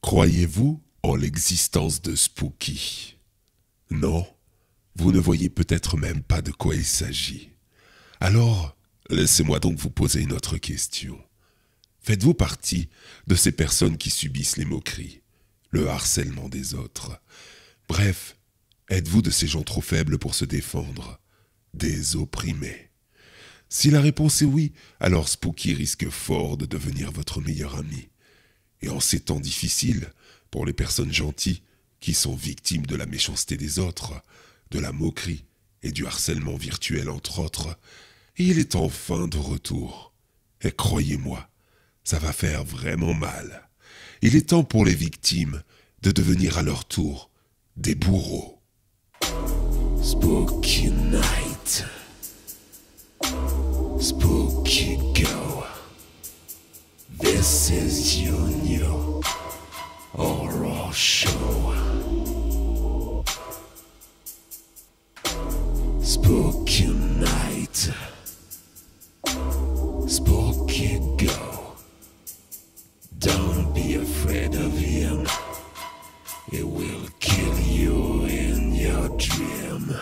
Croyez-vous en l'existence de Spooky? Non, vous ne voyez peut-être même pas de quoi il s'agit. Alors, laissez-moi donc vous poser une autre question. Faites-vous partie de ces personnes qui subissent les moqueries, le harcèlement des autres? Bref, êtes-vous de ces gens trop faibles pour se défendre, des opprimés? Si la réponse est oui, alors Spooky risque fort de devenir votre meilleur ami. Et en ces temps difficiles, pour les personnes gentilles qui sont victimes de la méchanceté des autres, de la moquerie et du harcèlement virtuel entre autres, il est enfin de retour. Et croyez-moi, ça va faire vraiment mal. Il est temps pour les victimes de devenir à leur tour des bourreaux. Spooky Night. Spooky Go. This is your new horror show. Spooky Night. Spooky Go. Don't be afraid of him. It will kill you in your dream.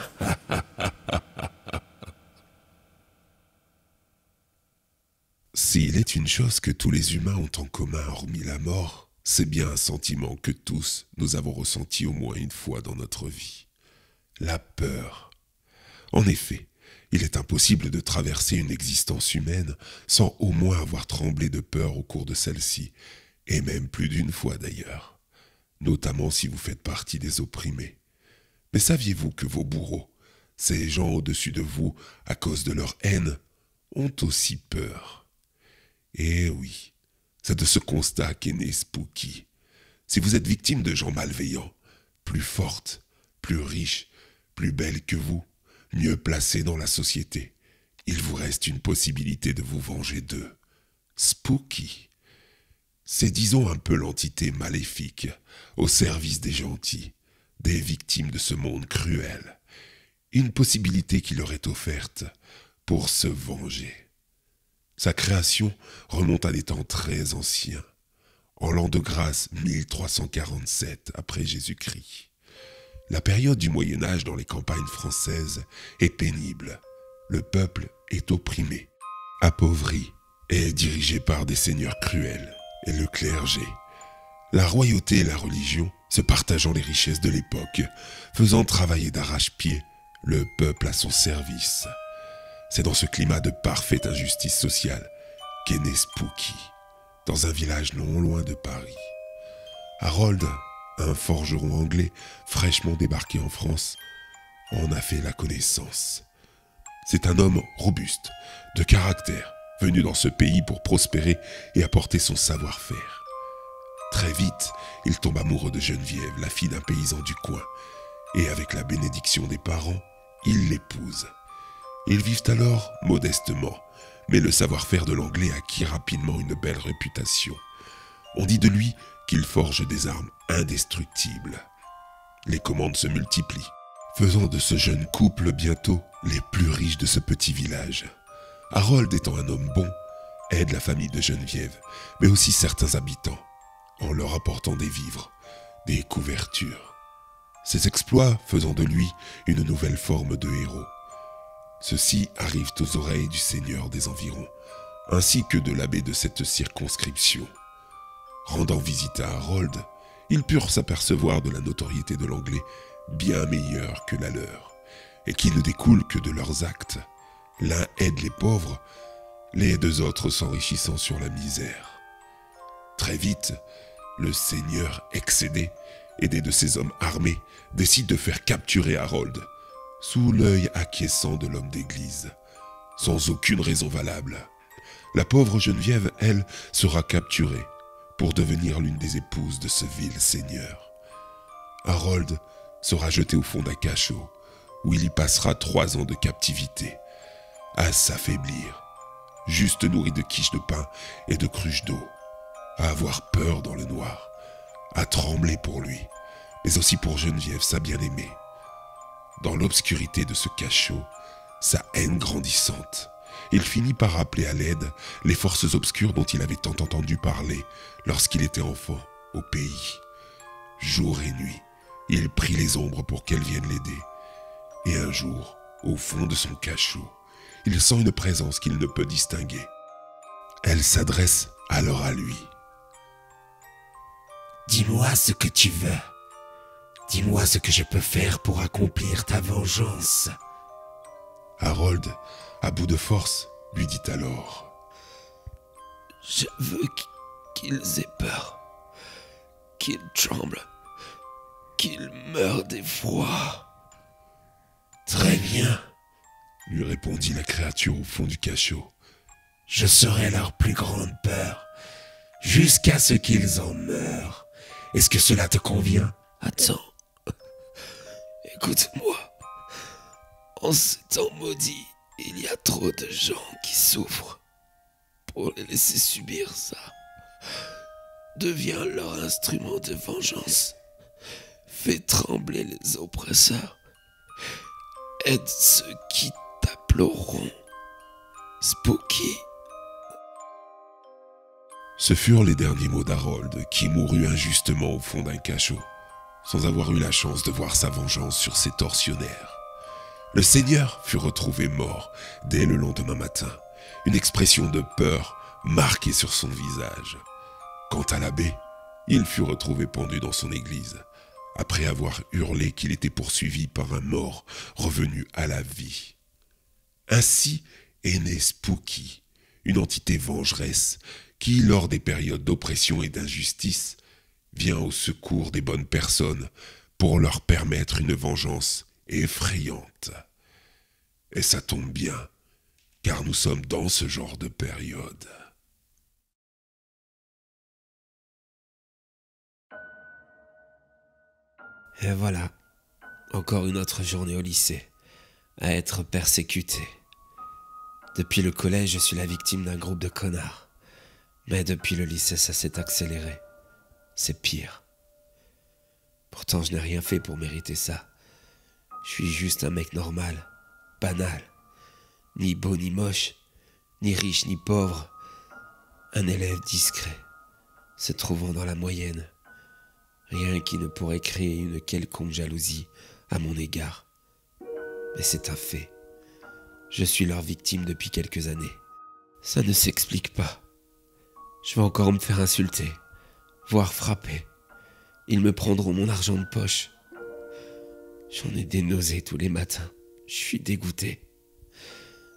S'il est une chose que tous les humains ont en commun hormis la mort, c'est bien un sentiment que tous nous avons ressenti au moins une fois dans notre vie. La peur. En effet, il est impossible de traverser une existence humaine sans au moins avoir tremblé de peur au cours de celle-ci, et même plus d'une fois d'ailleurs, notamment si vous faites partie des opprimés. Mais saviez-vous que vos bourreaux, ces gens au-dessus de vous à cause de leur haine, ont aussi peur? Eh oui, c'est de ce constat qu'est né Spooky. Si vous êtes victime de gens malveillants, plus fortes, plus riches, plus belles que vous, mieux placées dans la société, il vous reste une possibilité de vous venger d'eux. Spooky. C'est disons un peu l'entité maléfique, au service des gentils, des victimes de ce monde cruel. Une possibilité qui leur est offerte pour se venger. Sa création remonte à des temps très anciens, en l'an de grâce 1347 après Jésus-Christ. La période du Moyen-Âge dans les campagnes françaises est pénible. Le peuple est opprimé, appauvri et dirigé par des seigneurs cruels et le clergé. La royauté et la religion se partageant les richesses de l'époque, faisant travailler d'arrache-pied le peuple à son service. C'est dans ce climat de parfaite injustice sociale qu'est né Spooky, dans un village non loin de Paris. Harold, un forgeron anglais fraîchement débarqué en France, en a fait la connaissance. C'est un homme robuste, de caractère, venu dans ce pays pour prospérer et apporter son savoir-faire. Très vite, il tombe amoureux de Geneviève, la fille d'un paysan du coin, et avec la bénédiction des parents, il l'épouse. Ils vivent alors modestement, mais le savoir-faire de l'anglais acquit rapidement une belle réputation. On dit de lui qu'il forge des armes indestructibles. Les commandes se multiplient, faisant de ce jeune couple bientôt les plus riches de ce petit village. Harold étant un homme bon, aide la famille de Geneviève, mais aussi certains habitants, en leur apportant des vivres, des couvertures. Ses exploits faisant de lui une nouvelle forme de héros. Ceux-ci arrivent aux oreilles du seigneur des environs, ainsi que de l'abbé de cette circonscription. Rendant visite à Harold, ils purent s'apercevoir de la notoriété de l'anglais bien meilleure que la leur, et qui ne découle que de leurs actes. L'un aide les pauvres, les deux autres s'enrichissant sur la misère. Très vite, le seigneur excédé, aidé de ses hommes armés, décide de faire capturer Harold, sous l'œil acquiescent de l'homme d'église, sans aucune raison valable. La pauvre Geneviève, elle, sera capturée pour devenir l'une des épouses de ce vil seigneur. Harold sera jeté au fond d'un cachot, où il y passera 3 ans de captivité, à s'affaiblir, juste nourri de quiches de pain et de cruches d'eau, à avoir peur dans le noir, à trembler pour lui, mais aussi pour Geneviève, sa bien-aimée. Dans l'obscurité de ce cachot, sa haine grandissante, il finit par appeler à l'aide les forces obscures dont il avait tant entendu parler lorsqu'il était enfant au pays. Jour et nuit, il prie les ombres pour qu'elles viennent l'aider. Et un jour, au fond de son cachot, il sent une présence qu'il ne peut distinguer. Elle s'adresse alors à lui. « Dis-moi ce que tu veux. Dis-moi ce que je peux faire pour accomplir ta vengeance. » Harold, à bout de force, lui dit alors. « Je veux qu'ils aient peur, qu'ils tremblent, qu'ils meurent d'effroi. » « Très bien, » lui répondit la créature au fond du cachot. « Je serai leur plus grande peur, jusqu'à ce qu'ils en meurent. Est-ce que cela te convient? » Attends, écoute-moi. En ces temps maudits, il y a trop de gens qui souffrent. Pour les laisser subir ça, deviens leur instrument de vengeance. Fais trembler les oppresseurs. Aide ceux qui t'appelleront Spooky. Ce furent les derniers mots d'Harold, qui mourut injustement au fond d'un cachot, sans avoir eu la chance de voir sa vengeance sur ses tortionnaires. Le seigneur fut retrouvé mort dès le lendemain matin, une expression de peur marquée sur son visage. Quant à l'abbé, il fut retrouvé pendu dans son église, après avoir hurlé qu'il était poursuivi par un mort revenu à la vie. Ainsi est né Spooky, une entité vengeresse qui, lors des périodes d'oppression et d'injustice, vient au secours des bonnes personnes pour leur permettre une vengeance effrayante. Et ça tombe bien, car nous sommes dans ce genre de période. Et voilà, encore une autre journée au lycée, à être persécuté. Depuis le collège, je suis la victime d'un groupe de connards. Mais depuis le lycée, ça s'est accéléré. C'est pire. Pourtant, je n'ai rien fait pour mériter ça. Je suis juste un mec normal, banal. Ni beau ni moche, ni riche ni pauvre. Un élève discret, se trouvant dans la moyenne. Rien qui ne pourrait créer une quelconque jalousie à mon égard. Mais c'est un fait. Je suis leur victime depuis quelques années. Ça ne s'explique pas. Je vais encore me faire insulter, voire frapper. Ils me prendront mon argent de poche. J'en ai des nausées tous les matins. Je suis dégoûté.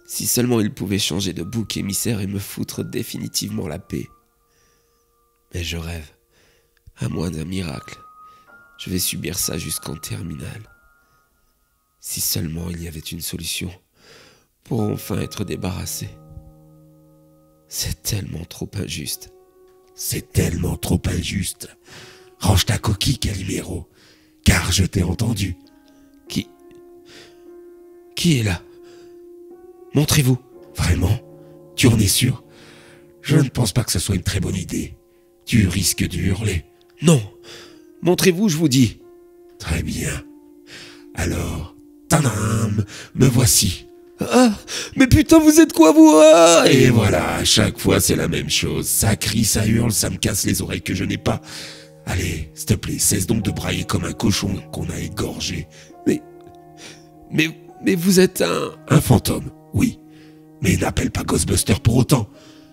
Si seulement ils pouvaient changer de bouc émissaire et me foutre définitivement la paix. Mais je rêve. À moins d'un miracle, je vais subir ça jusqu'en terminale. Si seulement il y avait une solution pour enfin être débarrassé. C'est tellement trop injuste. C'est tellement trop injuste. Range ta coquille, Calimero, car je t'ai entendu. Qui est là? Montrez-vous. Vraiment? Tu en es sûr? Je ne pense pas que ce soit une très bonne idée. Tu risques de hurler. Non, montrez-vous, je vous dis. Très bien. Alors, tadam, me voici. Ah, mais putain, vous êtes quoi, vous? Ah, et voilà, à chaque fois, c'est la même chose. Ça crie, ça hurle, ça me casse les oreilles que je n'ai pas. Allez, s'il te plaît, cesse donc de brailler comme un cochon qu'on a égorgé. Mais vous êtes un fantôme, oui. Mais n'appelle pas Ghostbuster pour autant.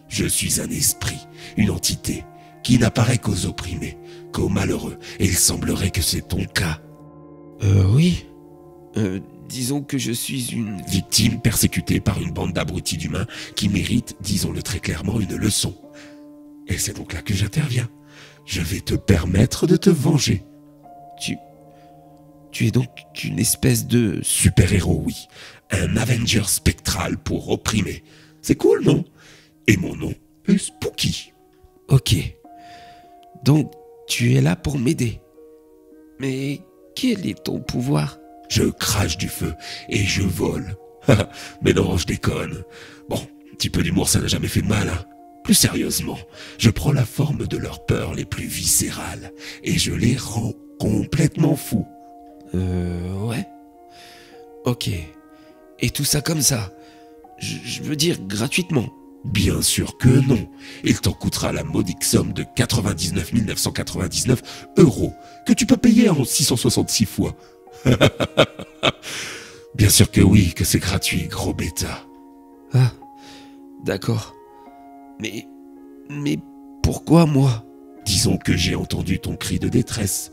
Je suis un esprit, une entité, qui n'apparaît qu'aux opprimés, qu'aux malheureux, et il semblerait que c'est ton cas. Oui. Disons que je suis une victime persécutée par une bande d'abrutis d'humains qui mérite, disons-le très clairement, une leçon. Et c'est donc là que j'interviens. Je vais te permettre de te venger. Tu es donc une espèce de super-héros, oui. Un Avenger spectral pour opprimer. C'est cool, non? Et mon nom est Spooky. Ok. Donc, tu es là pour m'aider. Mais quel est ton pouvoir? Je crache du feu et je vole. Mais non, je déconne. Bon, un petit peu d'humour, ça n'a jamais fait de mal, hein. Plus sérieusement, je prends la forme de leurs peurs les plus viscérales et je les rends complètement fous. Ouais. Ok. Et tout ça comme ça. Je veux dire gratuitement. Bien sûr que non. Il t'en coûtera la modique somme de 99 999 euros que tu peux payer en 666 fois. Bien sûr que oui, que c'est gratuit, gros bêta. Ah, d'accord. Mais pourquoi moi? Disons que j'ai entendu ton cri de détresse.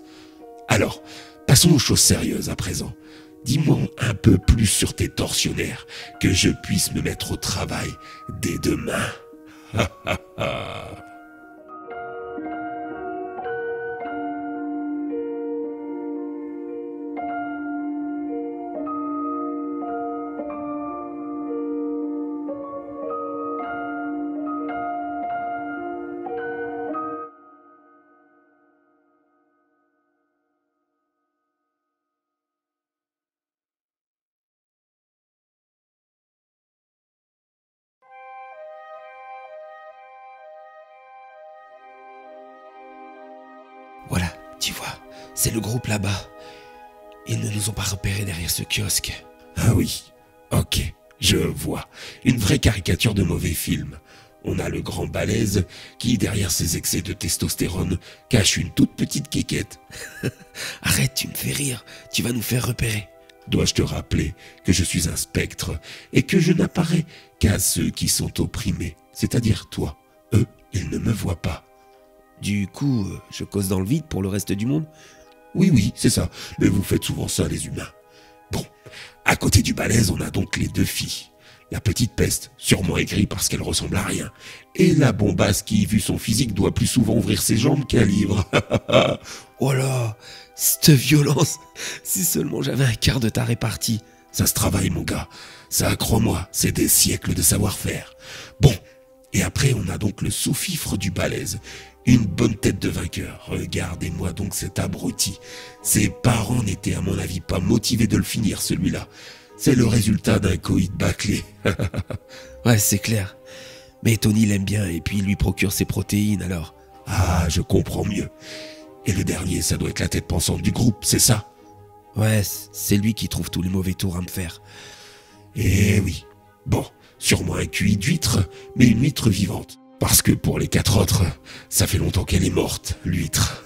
Alors, passons aux choses sérieuses à présent. Dis-moi un peu plus sur tes tortionnaires, que je puisse me mettre au travail dès demain. Voilà, tu vois, c'est le groupe là-bas. Ils ne nous ont pas repérés derrière ce kiosque. Ah oui, ok, je vois. Une vraie caricature de mauvais film. On a le grand balèze qui, derrière ses excès de testostérone, cache une toute petite quéquette. Arrête, tu me fais rire, tu vas nous faire repérer. Dois-je te rappeler que je suis un spectre et que je n'apparais qu'à ceux qui sont opprimés, c'est-à-dire toi. Eux, ils ne me voient pas. Du coup, je cause dans le vide pour le reste du monde? Oui, c'est ça, mais vous faites souvent ça les humains. Bon, à côté du balèze, on a donc les deux filles. La petite peste, sûrement aigrie parce qu'elle ressemble à rien. Et la bombasse qui, vu son physique, doit plus souvent ouvrir ses jambes qu'un livre. Oh là, cette violence! Si seulement j'avais un quart de ta répartie. Ça se travaille, mon gars. Ça, crois-moi, c'est des siècles de savoir-faire. Bon, et après, on a donc le sous-fifre du balèze. Une bonne tête de vainqueur. Regardez-moi donc cet abruti. Ses parents n'étaient à mon avis pas motivés de le finir, celui-là. C'est le résultat d'un coït bâclé. Ouais, c'est clair. Mais Tony l'aime bien et puis il lui procure ses protéines alors. Ah, je comprends mieux. Et le dernier, ça doit être la tête pensante du groupe, c'est ça? Ouais, c'est lui qui trouve tous les mauvais tours à me faire. Eh oui. Bon, sûrement un QI d'huître, mais une huître vivante. Parce que pour les 4 autres, ça fait longtemps qu'elle est morte, l'huître.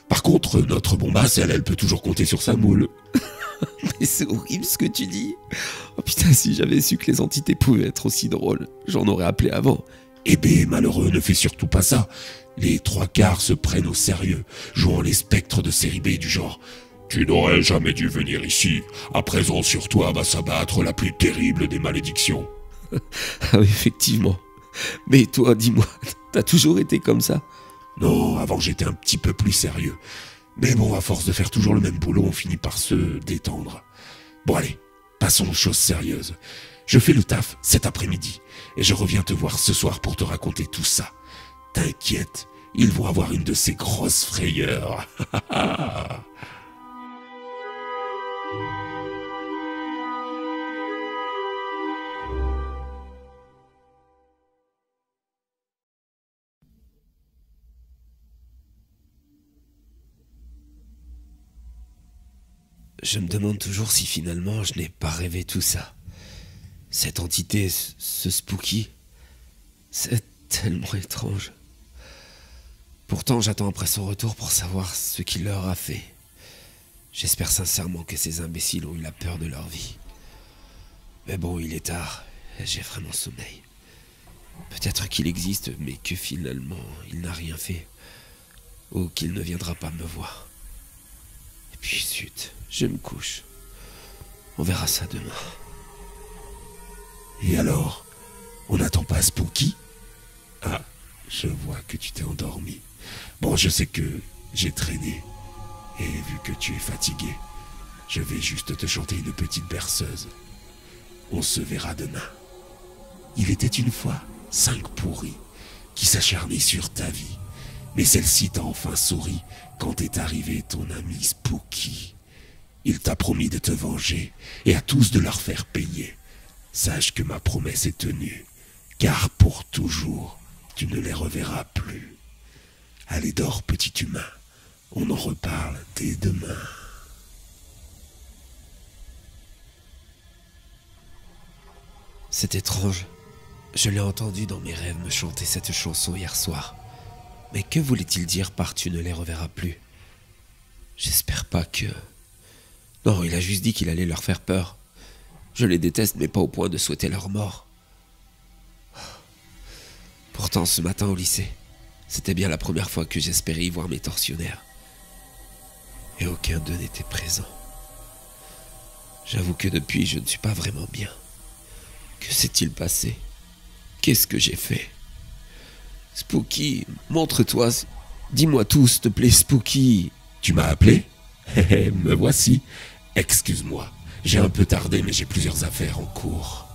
Par contre, notre bombasse, elle peut toujours compter sur sa moule. Mais c'est horrible ce que tu dis. Oh putain, si j'avais su que les entités pouvaient être aussi drôles, j'en aurais appelé avant. Eh ben, malheureux, ne fais surtout pas ça. Les 3/4 se prennent au sérieux, jouant les spectres de série B du genre « Tu n'aurais jamais dû venir ici. À présent, sur toi va s'abattre la plus terrible des malédictions. » Ah oui, effectivement. Mais toi, dis-moi, t'as toujours été comme ça? Non, avant j'étais un petit peu plus sérieux. Mais bon, à force de faire toujours le même boulot, on finit par se détendre. Bon allez, passons aux choses sérieuses. Je fais le taf cet après-midi, et je reviens te voir ce soir pour te raconter tout ça. T'inquiète, ils vont avoir une de ces grosses frayeurs. Je me demande toujours si finalement je n'ai pas rêvé tout ça. Cette entité, ce spooky, c'est tellement étrange. Pourtant, j'attends après son retour pour savoir ce qu'il leur a fait. J'espère sincèrement que ces imbéciles ont eu la peur de leur vie. Mais bon, il est tard, et j'ai vraiment sommeil. Peut-être qu'il existe, mais que finalement, il n'a rien fait. Ou qu'il ne viendra pas me voir. Et puis, zut, je me couche. On verra ça demain. Et alors, on n'attend pas Spooky? Ah, je vois que tu t'es endormi. Bon, je sais que j'ai traîné. Et vu que tu es fatigué, je vais juste te chanter une petite berceuse. On se verra demain. Il était une fois 5 pourris qui s'acharnaient sur ta vie. Mais celle-ci t'a enfin souri quand est arrivé ton ami Spooky. Il t'a promis de te venger et à tous de leur faire payer. Sache que ma promesse est tenue, car pour toujours, tu ne les reverras plus. Allez, dors, petit humain. On en reparle dès demain. C'est étrange. Je l'ai entendu dans mes rêves me chanter cette chanson hier soir. Mais que voulait-il dire par tu ne les reverras plus? J'espère pas que... Non, il a juste dit qu'il allait leur faire peur. Je les déteste, mais pas au point de souhaiter leur mort. Pourtant, ce matin au lycée, c'était bien la première fois que j'espérais y voir mes tortionnaires. Et aucun d'eux n'était présent. J'avoue que depuis, je ne suis pas vraiment bien. Que s'est-il passé? Qu'est-ce que j'ai fait? Spooky, montre-toi. Dis-moi tout, s'il te plaît, Spooky. Tu m'as appelé? Me voici. Excuse-moi, j'ai un peu tardé, mais j'ai plusieurs affaires en cours.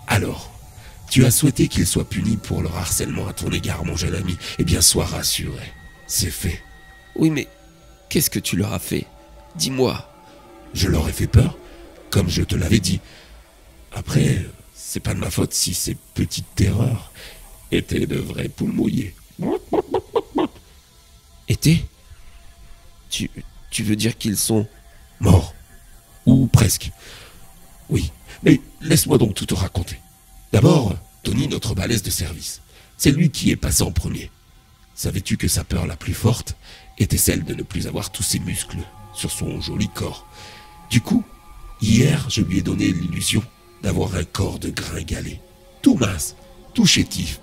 Alors, tu as souhaité qu'il soit puni pour leur harcèlement à ton égard, mon jeune ami. Eh bien, sois rassuré. C'est fait. Oui, mais qu'est-ce que tu leur as fait? Dis-moi. Je leur ai fait peur, comme je te l'avais dit. Après, c'est pas de ma faute si ces petites terreurs étaient de vraies poules mouillées. Étaient? Tu veux dire qu'ils sont... Morts. Ou presque. Oui, mais laisse-moi donc tout te raconter. D'abord, Tony, notre balèze de service. C'est lui qui est passé en premier. Savais-tu que sa peur la plus forte était celle de ne plus avoir tous ses muscles sur son joli corps? Du coup, hier, je lui ai donné l'illusion d'avoir un corps de gringalet. Tout mince, tout chétif.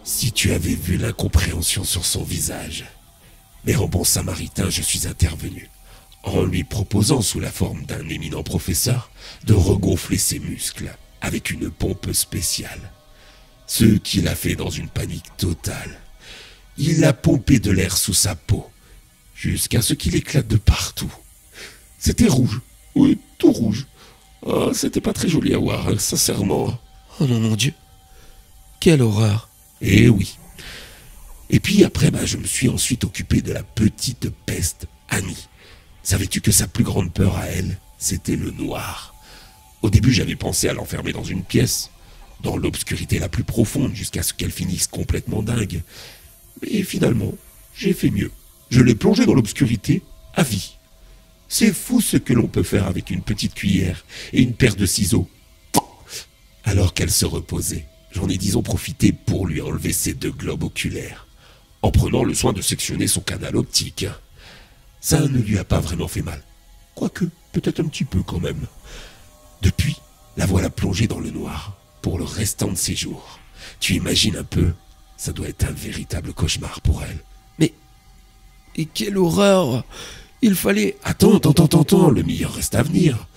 Si tu avais vu l'incompréhension sur son visage. Mais en bon samaritain, je suis intervenu, en lui proposant, sous la forme d'un éminent professeur, de regonfler ses muscles avec une pompe spéciale. Ce qu'il a fait dans une panique totale. Il a pompé de l'air sous sa peau, jusqu'à ce qu'il éclate de partout. C'était rouge, oui, tout rouge. Oh, c'était pas très joli à voir, hein, sincèrement. Oh non, mon Dieu. Quelle horreur. Eh oui. Et puis après, je me suis ensuite occupé de la petite peste, Annie. Savais-tu que sa plus grande peur à elle, c'était le noir? Au début, j'avais pensé à l'enfermer dans une pièce, dans l'obscurité la plus profonde, jusqu'à ce qu'elle finisse complètement dingue. Mais finalement, j'ai fait mieux. Je l'ai plongée dans l'obscurité à vie. C'est fou ce que l'on peut faire avec une petite cuillère et une paire de ciseaux. Alors qu'elle se reposait, j'en ai disons profité pour lui enlever ses 2 globes oculaires, en prenant le soin de sectionner son canal optique. Ça ne lui a pas vraiment fait mal. Quoique, peut-être un petit peu quand même. Depuis, la voilà plongée dans le noir, pour le restant de ses jours. Tu imagines un peu? Ça doit être un véritable cauchemar pour elle. Mais... Et quelle horreur! Il fallait... Attends, le meilleur reste à venir.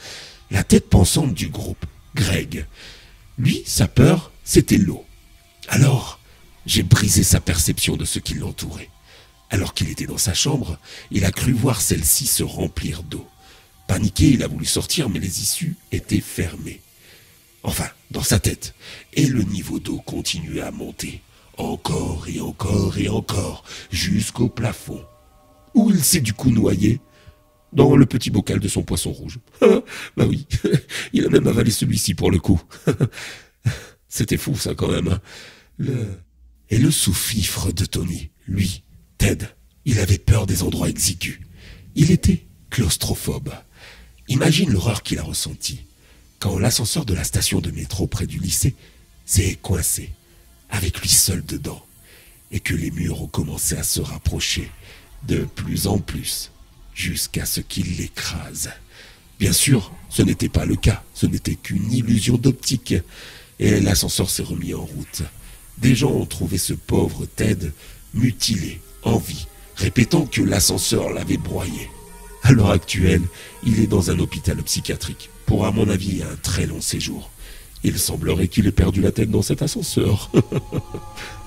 La tête pensante du groupe, Greg. Lui, sa peur, c'était l'eau. Alors, j'ai brisé sa perception de ce qui l'entourait. Alors qu'il était dans sa chambre, il a cru voir celle-ci se remplir d'eau. Paniqué, il a voulu sortir, mais les issues étaient fermées. Enfin, dans sa tête. Et le niveau d'eau continuait à monter. Encore et encore et encore, jusqu'au plafond. Où il s'est du coup noyé dans le petit bocal de son poisson rouge. Bah oui, il a même avalé celui-ci pour le coup. C'était fou ça quand même. Et le sous-fifre de Tony, lui, Ted, il avait peur des endroits exigus. Il était claustrophobe. Imagine l'horreur qu'il a ressentie quand l'ascenseur de la station de métro près du lycée s'est coincé, avec lui seul dedans, et que les murs ont commencé à se rapprocher de plus en plus, jusqu'à ce qu'il l'écrase. Bien sûr, ce n'était pas le cas, ce n'était qu'une illusion d'optique, et l'ascenseur s'est remis en route. Des gens ont trouvé ce pauvre Ted mutilé, en vie, répétant que l'ascenseur l'avait broyé. À l'heure actuelle, il est dans un hôpital psychiatrique, pour à mon avis un très long séjour. Il semblerait qu'il ait perdu la tête dans cet ascenseur.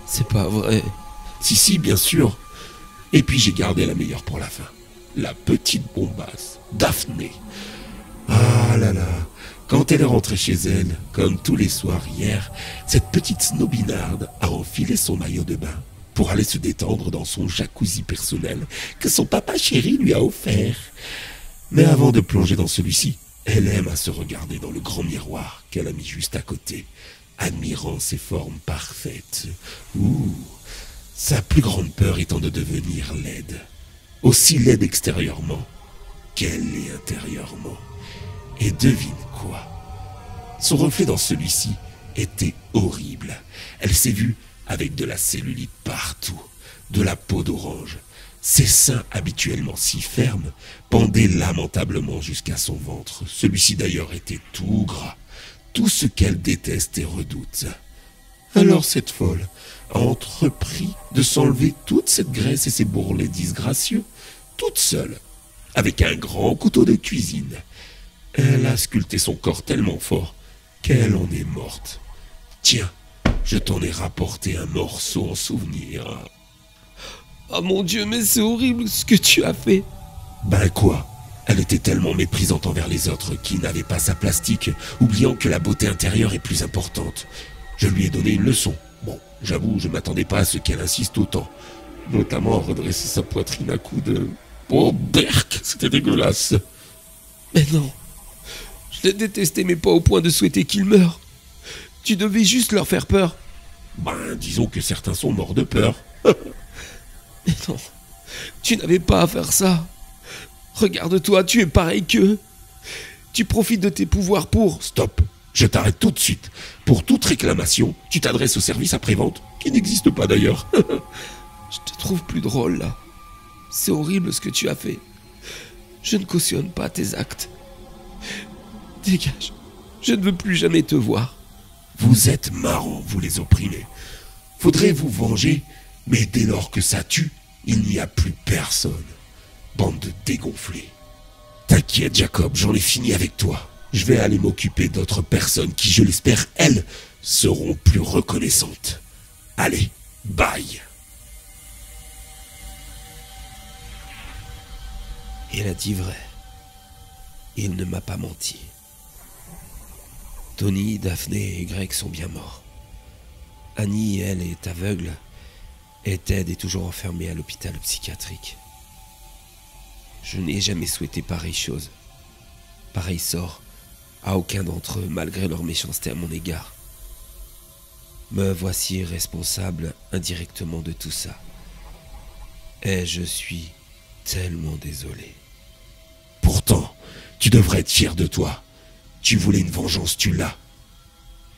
C'est pas vrai. Si, bien sûr. Et puis j'ai gardé la meilleure pour la fin. La petite bombasse, Daphné. Ah là là, quand elle est rentrée chez elle, comme tous les soirs hier, cette petite snobinarde a enfilé son maillot de bain pour aller se détendre dans son jacuzzi personnel que son papa chéri lui a offert. Mais avant de plonger dans celui-ci, elle aime à se regarder dans le grand miroir qu'elle a mis juste à côté, admirant ses formes parfaites. Sa plus grande peur étant de devenir laide. Aussi laide extérieurement qu'elle l'est intérieurement. Et devine quoi? Son reflet dans celui-ci était horrible. Elle s'est vue avec de la cellulite partout, de la peau d'orange. Ses seins, habituellement si fermes, pendaient lamentablement jusqu'à son ventre. Celui-ci d'ailleurs était tout gras, tout ce qu'elle déteste et redoute. Alors cette folle a entrepris de s'enlever toute cette graisse et ces bourrelets disgracieux, toute seule, avec un grand couteau de cuisine. Elle a sculpté son corps tellement fort qu'elle en est morte. Tiens, je t'en ai rapporté un morceau en souvenir. Oh mon Dieu, mais c'est horrible ce que tu as fait. Ben quoi? Elle était tellement méprisante envers les autres qui n'avaient pas sa plastique, oubliant que la beauté intérieure est plus importante. Je lui ai donné une leçon. Bon, j'avoue, je m'attendais pas à ce qu'elle insiste autant. Notamment à redresser sa poitrine à coups de... Oh, berk, c'était dégueulasse. Mais non, je les détestais mais pas au point de souhaiter qu'ils meurent. Tu devais juste leur faire peur. Ben, disons que certains sont morts de peur. Mais non, tu n'avais pas à faire ça. Regarde-toi, tu es pareil qu'eux. Tu profites de tes pouvoirs pour... Stop, je t'arrête tout de suite. Pour toute réclamation, tu t'adresses au service après-vente, qui n'existe pas d'ailleurs. Je te trouve plus drôle là. C'est horrible ce que tu as fait. Je ne cautionne pas tes actes. Dégage, je ne veux plus jamais te voir. Vous êtes marrants, vous les opprimés. Faudrait vous venger, mais dès lors que ça tue, il n'y a plus personne. Bande de dégonflés. T'inquiète, Jacob, j'en ai fini avec toi. Je vais aller m'occuper d'autres personnes qui, je l'espère, elles, seront plus reconnaissantes. Allez, bye. Il a dit vrai. Il ne m'a pas menti. Tony, Daphné et Greg sont bien morts. Annie, elle, est aveugle, et Ted est toujours enfermé à l'hôpital psychiatrique. Je n'ai jamais souhaité pareille chose, pareil sort, à aucun d'entre eux, malgré leur méchanceté à mon égard. Me voici responsable indirectement de tout ça. Et je suis tellement désolé. Pourtant, tu devrais être fier de toi. Tu voulais une vengeance, tu l'as.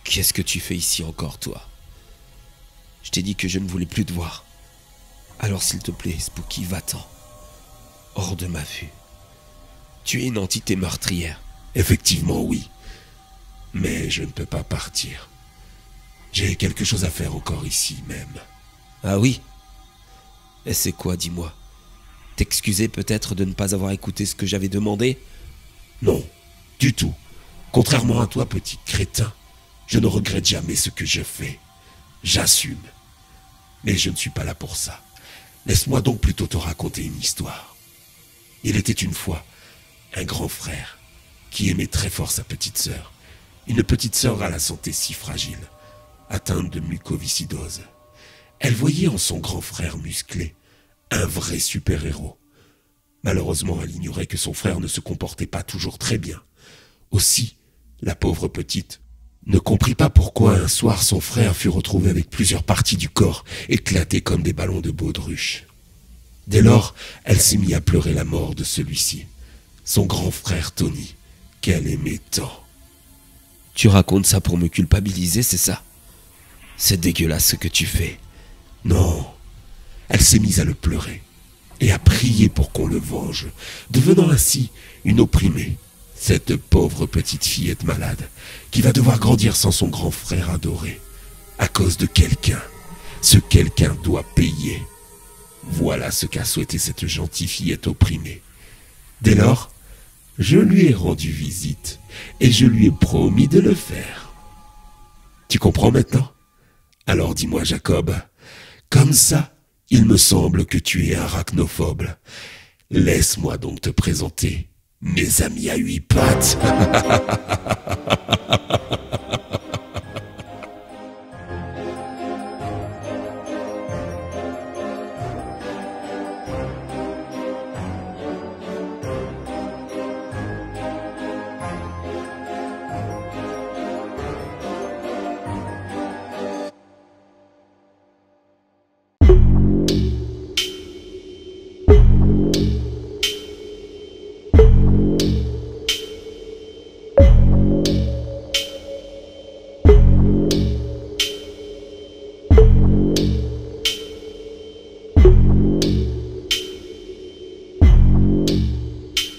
Qu'est-ce que tu fais ici encore, toi? Je t'ai dit que je ne voulais plus te voir. Alors s'il te plaît, Spooky, va-t'en. Hors de ma vue. Tu es une entité meurtrière. Effectivement, oui. Mais je ne peux pas partir. J'ai quelque chose à faire encore ici même. Ah oui? Et c'est quoi, dis-moi? T'excuser peut-être de ne pas avoir écouté ce que j'avais demandé? Non, du tout. Contrairement à toi, petit crétin, je ne regrette jamais ce que je fais. J'assume. Mais je ne suis pas là pour ça. Laisse-moi donc plutôt te raconter une histoire. Il était une fois un grand frère qui aimait très fort sa petite sœur. Une petite sœur à la santé si fragile, atteinte de mucoviscidose. Elle voyait en son grand frère musclé un vrai super-héros. Malheureusement, elle ignorait que son frère ne se comportait pas toujours très bien. Aussi, la pauvre petite ne comprit pas pourquoi un soir son frère fut retrouvé avec plusieurs parties du corps éclatées comme des ballons de baudruche. Dès lors, elle s'est mise à pleurer la mort de celui-ci, son grand frère Tony, qu'elle aimait tant. Tu racontes ça pour me culpabiliser, c'est ça? C'est dégueulasse ce que tu fais. Non, elle s'est mise à le pleurer et à prier pour qu'on le venge, devenant ainsi une opprimée. Cette pauvre petite fillette malade qui va devoir grandir sans son grand frère adoré, à cause de quelqu'un. Ce quelqu'un doit payer. Voilà ce qu'a souhaité cette gentille fillette opprimée. Dès lors, je lui ai rendu visite et je lui ai promis de le faire. Tu comprends maintenant? Alors dis-moi, Jacob, comme ça, il me semble que tu es arachnophobe. Laisse-moi donc te présenter mes amis à 8 pattes.